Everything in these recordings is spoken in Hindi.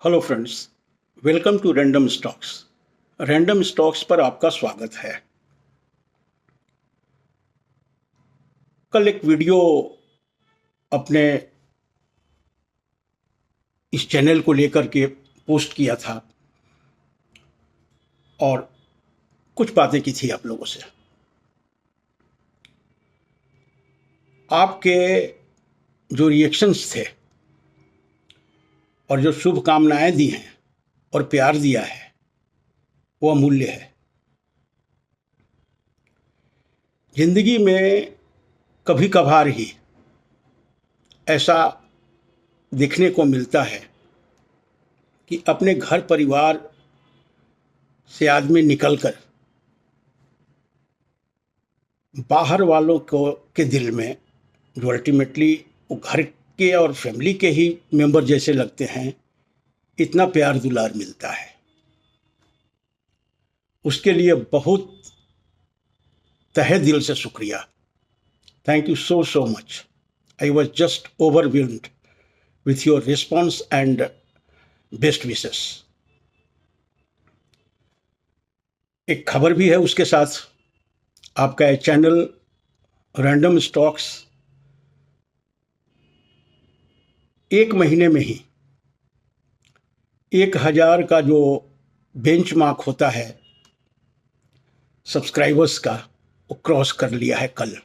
Hello friends, welcome to random stocks. Random stocks पर आपका स्वागत है। कल एक वीडियो अपने इस चैनल को लेकर के पोस्ट किया था और कुछ बातें की थी आप लोगों से। आपके जो रिएक्शंस थे और जो शुभकामनाएं दी हैं और प्यार दिया है वो अमूल्य है। जिंदगी में कभी कभार ही ऐसा देखने को मिलता है कि अपने घर परिवार से आदमी निकलकर बाहर वालों को के दिल में जो अल्टीमेटली वो घर के और फैमिली के ही मेंबर जैसे लगते हैं, इतना प्यार दुलार मिलता है। उसके लिए बहुत तहे दिल से शुक्रिया। Thank you so so much. I was just overwhelmed with your response and best wishes. एक खबर भी है उसके साथ। आपका ये चैनल रैंडम स्टॉक्स एक महीने में ही 1000 का जो बेंचमार्क होता है सब्सक्राइबर्स का, वो क्रॉस कर लिया है। कल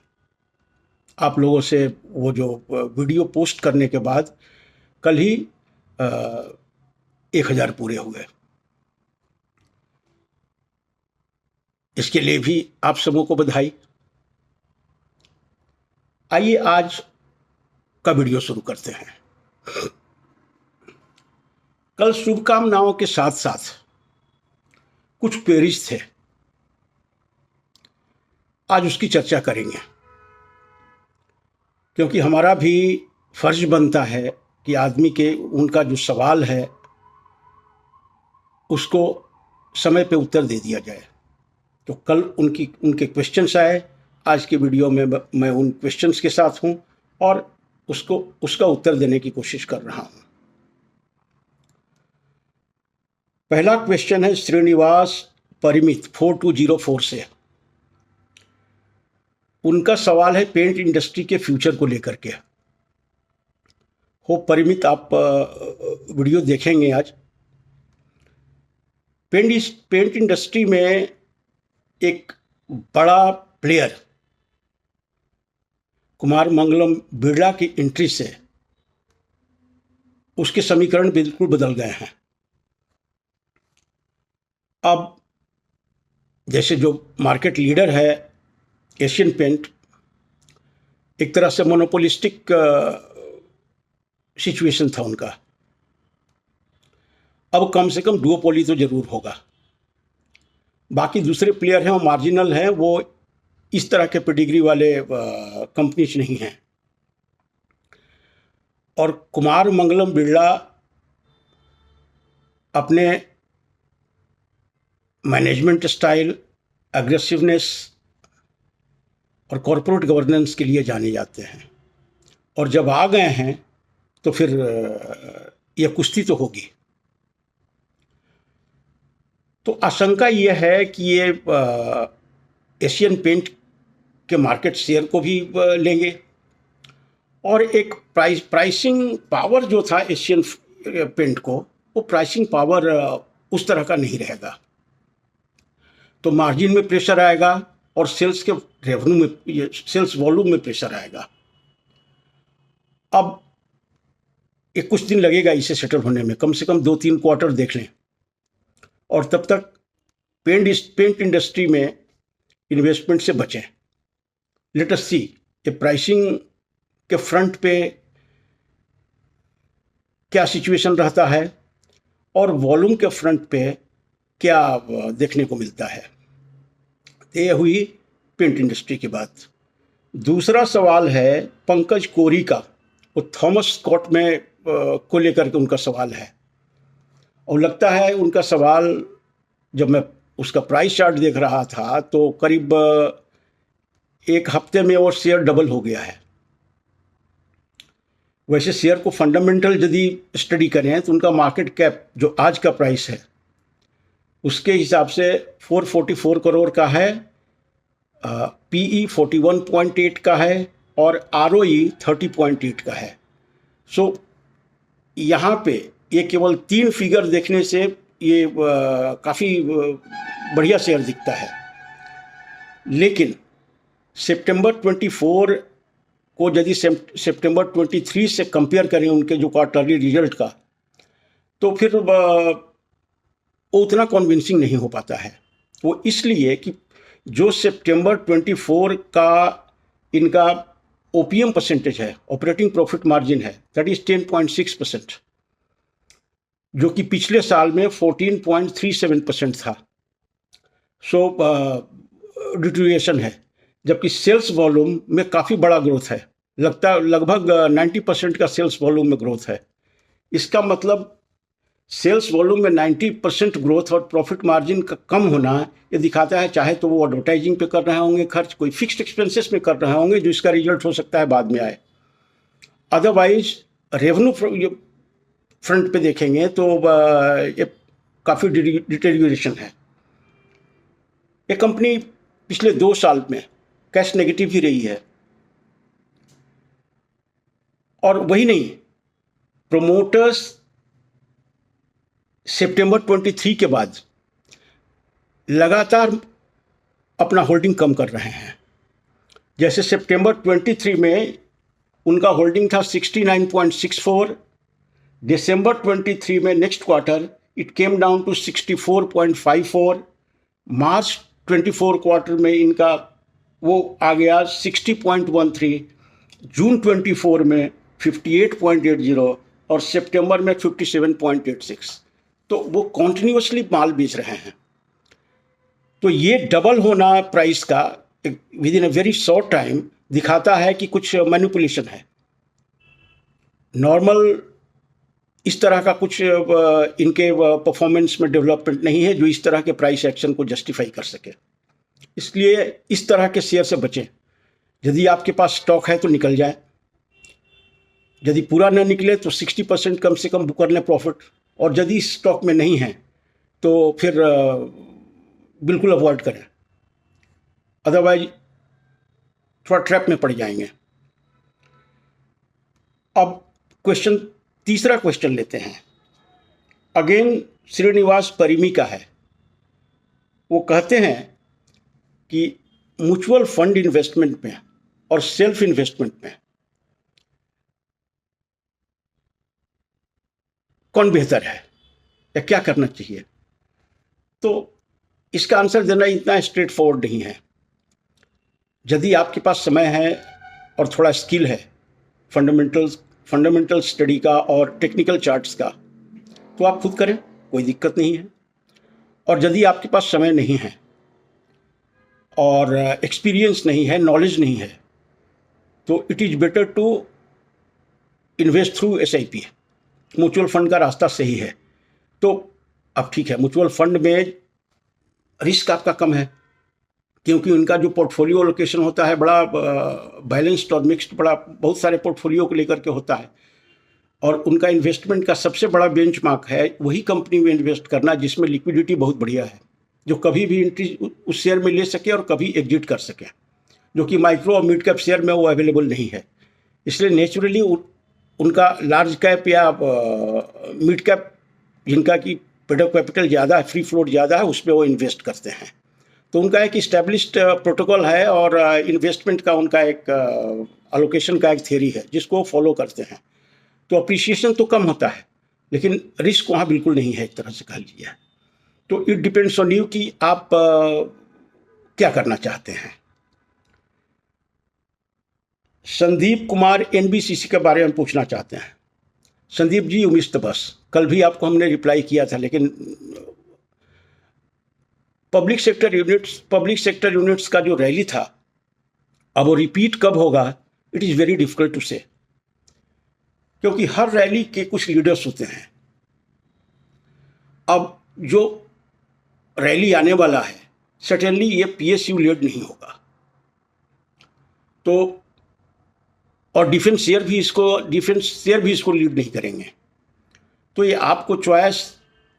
आप लोगों से वो जो वीडियो पोस्ट करने के बाद कल ही 1000 पूरे हुए। इसके लिए भी आप सबों को बधाई। आइए आज का वीडियो शुरू करते हैं। कल शुभकामनाओं के साथ साथ कुछ क्वेरीज थे, आज उसकी चर्चा करेंगे, क्योंकि हमारा भी फर्ज बनता है कि आदमी के उनका जो सवाल है उसको समय पे उत्तर दे दिया जाए। तो कल उनके क्वेश्चंस आए। आज के वीडियो में मैं उन क्वेश्चंस के साथ हूं और उसका उत्तर देने की कोशिश कर रहा हूं। पहला क्वेश्चन है श्रीनिवास परिमित 4204 से। उनका सवाल है पेंट इंडस्ट्री के फ्यूचर को लेकर के। हो परिमित, आप वीडियो देखेंगे आज। पेंट इंडस्ट्री में एक बड़ा प्लेयर कुमार मंगलम बिरला की एंट्री से उसके समीकरण बिल्कुल बदल गए हैं। अब जैसे जो मार्केट लीडर है एशियन पेंट, एक तरह से मोनोपोलिस्टिक सिचुएशन था उनका। अब कम से कम डुओपोली तो जरूर होगा। बाकी दूसरे प्लेयर हैं वो मार्जिनल हैं, वो इस तरह के पेडिग्री वाले कंपनीज नहीं हैं। और कुमार मंगलम बिरला अपने मैनेजमेंट स्टाइल, एग्रेसिवनेस और कॉरपोरेट गवर्नेंस के लिए जाने जाते हैं। और जब आ गए हैं तो फिर यह कुश्ती तो होगी। तो आशंका यह है कि ये एशियन पेंट के मार्केट शेयर को भी लेंगे और एक प्राइसिंग पावर जो था एशियन पेंट को, वो प्राइसिंग पावर उस तरह का नहीं रहेगा। तो मार्जिन में प्रेशर आएगा और सेल्स के रेवेन्यू में, सेल्स वॉल्यूम में प्रेशर आएगा। अब एक कुछ दिन लगेगा इसे सेटल होने में, कम से कम 2-3 क्वार्टर देख लें। और तब तक पेंट इंडस्ट्री में इन्वेस्टमेंट से बचें। लेट अस सी ये प्राइसिंग के फ्रंट पे क्या सिचुएशन रहता है और वॉल्यूम के फ्रंट पे क्या देखने को मिलता है। ये हुई पेंट इंडस्ट्री की बात। दूसरा सवाल है पंकज कोरी का। वो थॉमस स्कॉट में को लेकर के उनका सवाल है और लगता है उनका सवाल, जब मैं उसका प्राइस चार्ट देख रहा था तो करीब एक हफ्ते में वो शेयर डबल हो गया है। वैसे शेयर को फंडामेंटल यदि स्टडी करें तो उनका मार्केट कैप जो आज का प्राइस है उसके हिसाब से 444 करोड़ का है, पीई 41.8 का है और आरओई 30.8 का है। सो यहाँ पे ये केवल 3 फिगर देखने से ये काफ़ी बढ़िया शेयर दिखता है, लेकिन सितंबर 24 को यदि सितंबर 23 से कंपेयर करें उनके जो क्वार्टरली रिजल्ट का, तो फिर वो उतना कन्विंसिंग नहीं हो पाता है। वो इसलिए कि जो सितंबर 24 का इनका ओपीएम परसेंटेज है, ऑपरेटिंग प्रॉफिट मार्जिन है, दैट इज 10.6%, जो कि पिछले साल में 14.37% था। सो डिटेरियोरेशन है, जबकि सेल्स वॉल्यूम में काफ़ी बड़ा ग्रोथ है, लगभग 90% का सेल्स वॉल्यूम में ग्रोथ है। इसका मतलब सेल्स वॉल्यूम में 90% ग्रोथ और प्रॉफिट मार्जिन का कम होना ये दिखाता है, चाहे तो वो एडवर्टाइजिंग पे कर रहे होंगे खर्च, कोई फिक्स्ड एक्सपेंसेस में कर रहे होंगे, जो इसका रिजल्ट हो सकता है बाद में आए। अदरवाइज रेवेन्यू फ्रंट पे देखेंगे तो ये काफ़ी डिटेरियोरेशन है। ये कंपनी पिछले 2 साल में कैश नेगेटिव ही रही है, और वही नहीं, प्रोमोटर्स सितंबर 23 के बाद लगातार अपना होल्डिंग कम कर रहे हैं। जैसे सितंबर 23 में उनका होल्डिंग था 69.64, दिसंबर 23 में next quarter it came down to 64.54, मार्च 24 क्वार्टर में इनका वो आ गया 60.13, जून 24 में 58.80 और सितंबर में 57.86। तो वो कॉन्टिन्यूसली माल बेच रहे हैं। तो ये डबल होना प्राइस का with in a very short time दिखाता है कि कुछ मैनिपुलेशन है। नॉर्मल इस तरह का कुछ इनके परफॉर्मेंस में डेवलपमेंट नहीं है जो इस तरह के प्राइस एक्शन को जस्टिफाई कर सके। इसलिए इस तरह के शेयर से बचें। यदि आपके पास स्टॉक है तो निकल जाए, यदि पूरा न निकले तो 60% कम से कम बुक कर लें प्रॉफिट, और यदि स्टॉक में नहीं है तो फिर बिल्कुल अवॉइड करें, अदरवाइज थोड़ा ट्रैप में पड़ जाएंगे। अब तीसरा क्वेश्चन लेते हैं, अगेन श्रीनिवास परिमी का है। वो कहते हैं कि म्यूचुअल फंड इन्वेस्टमेंट में और सेल्फ इन्वेस्टमेंट में कौन बेहतर है या क्या करना चाहिए? तो इसका आंसर देना इतना स्ट्रेट फॉरवर्ड नहीं है। यदि आपके पास समय है और थोड़ा स्किल है फंडामेंटल स्टडी का और टेक्निकल चार्ट्स का, तो आप खुद करें, कोई दिक्कत नहीं है। और यदि आपके पास समय नहीं है और एक्सपीरियंस नहीं है, नॉलेज नहीं है, तो it is better to invest through SIP। Mutual fund का रास्ता सही है। तो अब ठीक है, म्यूचुअल फंड में रिस्क आपका कम है, क्योंकि उनका जो पोर्टफोलियो लोकेशन होता है बड़ा बैलेंस्ड और मिक्स्ड, बहुत सारे पोर्टफोलियो को लेकर के होता है, और उनका इन्वेस्टमेंट का सबसे बड़ा बेंचमार्क है वही कंपनी में इन्वेस्ट करना जिसमें लिक्विडिटी बहुत बढ़िया है, जो कभी भी एंट्री उस शेयर में ले सके और कभी एग्जिट कर सके, जो कि माइक्रो और मिड कैप शेयर में वो अवेलेबल नहीं है। इसलिए नेचुरली उनका लार्ज कैप या मिड कैप जिनका कि पेड कैपिटल ज़्यादा है, फ्री फ्लोट ज़्यादा है, उसमें वो इन्वेस्ट करते हैं। तो उनका एक इस्टेब्लिश्ड प्रोटोकॉल है और इन्वेस्टमेंट का उनका एक अलोकेशन का एक थियरी है जिसको फॉलो करते हैं। तो अप्रिसिएशन तो कम होता है, लेकिन रिस्क वहाँ बिल्कुल नहीं है, एक तरह से कह लीजिए। तो इट डिपेंड्स ऑन यू कि आप क्या करना चाहते हैं। संदीप कुमार NBCC के बारे में पूछना चाहते हैं। संदीप जी, उम्मीद तो बस कल भी आपको हमने रिप्लाई किया था, लेकिन पब्लिक सेक्टर यूनिट्स का जो रैली था, अब वो रिपीट कब होगा, it is very difficult to say, क्योंकि हर रैली के कुछ लीडर्स होते हैं। अब जो रैली आने वाला है सर्टेनली ये PSU लेड नहीं होगा। तो और डिफेंस शेयर भी इसको लीड नहीं करेंगे। तो ये आपको चॉइस,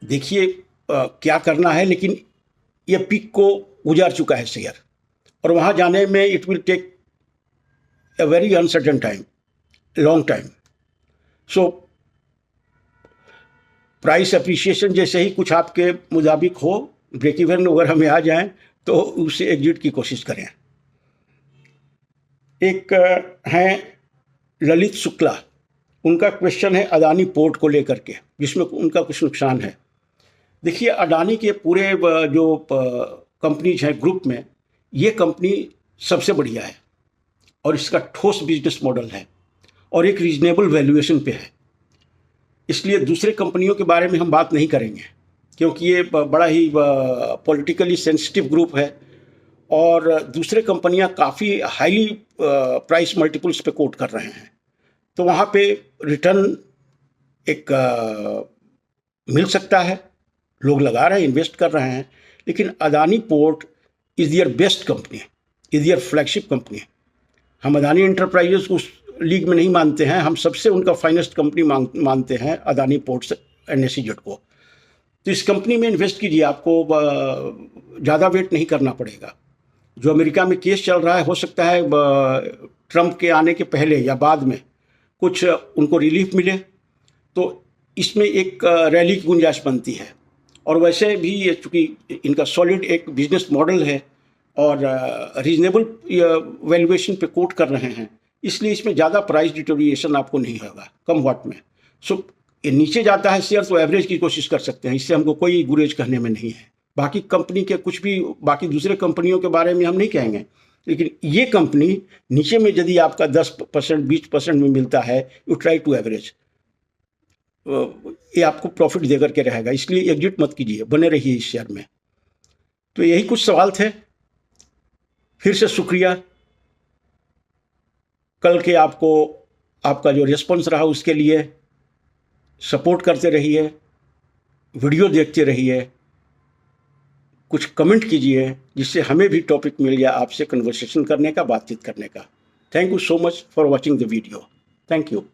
देखिए क्या करना है, लेकिन ये पीक को गुजार चुका है शेयर, और वहाँ जाने में it will take a very uncertain time, long time. So price appreciation जैसे ही कुछ आपके मुताबिक हो, ब्रेक इवन वगैरह में आ जाएं, तो उससे एग्जिट की कोशिश करें। एक हैं ललित शुक्ला, उनका क्वेश्चन है अदानी पोर्ट को लेकर के, जिसमें उनका कुछ नुकसान है। देखिए, अडानी के पूरे जो कंपनीज हैं ग्रुप में, ये कंपनी सबसे बढ़िया है और इसका ठोस बिजनेस मॉडल है और एक रीजनेबल वैल्यूएशन पे है। इसलिए दूसरे कंपनियों के बारे में हम बात नहीं करेंगे, क्योंकि ये बड़ा ही पॉलिटिकली सेंसिटिव ग्रुप है और दूसरे कंपनियां काफ़ी हाईली प्राइस मल्टीपल्स पे कोट कर रहे हैं। तो वहाँ पे रिटर्न एक मिल सकता है, लोग लगा रहे हैं, इन्वेस्ट कर रहे हैं, लेकिन Adani port is their best company, is their flagship company. हम अदानी एंटरप्राइजेस को उस लीग में नहीं मानते हैं, हम सबसे उनका फाइनेस्ट कंपनी मानते हैं अदानी पोर्ट्स NSE को। तो इस कंपनी में इन्वेस्ट कीजिए, आपको ज़्यादा वेट नहीं करना पड़ेगा। जो अमेरिका में केस चल रहा है, हो सकता है ट्रंप के आने के पहले या बाद में कुछ उनको रिलीफ मिले, तो इसमें एक रैली की गुंजाइश बनती है। और वैसे भी चूँकि इनका सॉलिड एक बिजनेस मॉडल है और रीजनेबल वैल्यूएशन पे कोट कर रहे हैं, इसलिए इसमें ज़्यादा प्राइस डिटोरिएशन आपको नहीं होगा, कम वाट में। सो ये नीचे जाता है शेयर तो एवरेज की कोशिश कर सकते हैं, इससे हमको कोई गुरेज करने में नहीं है। बाकी कंपनी के कुछ भी, बाकी दूसरे कंपनियों के बारे में हम नहीं कहेंगे, लेकिन ये कंपनी नीचे में यदि आपका 10% 20% में मिलता है, यू ट्राई टू एवरेज, ये आपको प्रॉफिट दे करके रहेगा। इसलिए एग्जिट मत कीजिए, बने रहिए इस शेयर में। तो यही कुछ सवाल थे। फिर से शुक्रिया। कल के आपका जो रिस्पॉन्स रहा उसके लिए सपोर्ट करते रहिए, वीडियो देखते रहिए, कुछ कमेंट कीजिए, जिससे हमें भी टॉपिक मिल जाए आपसे कन्वर्सेशन करने का, बातचीत करने का। Thank you so much for watching the video. Thank you.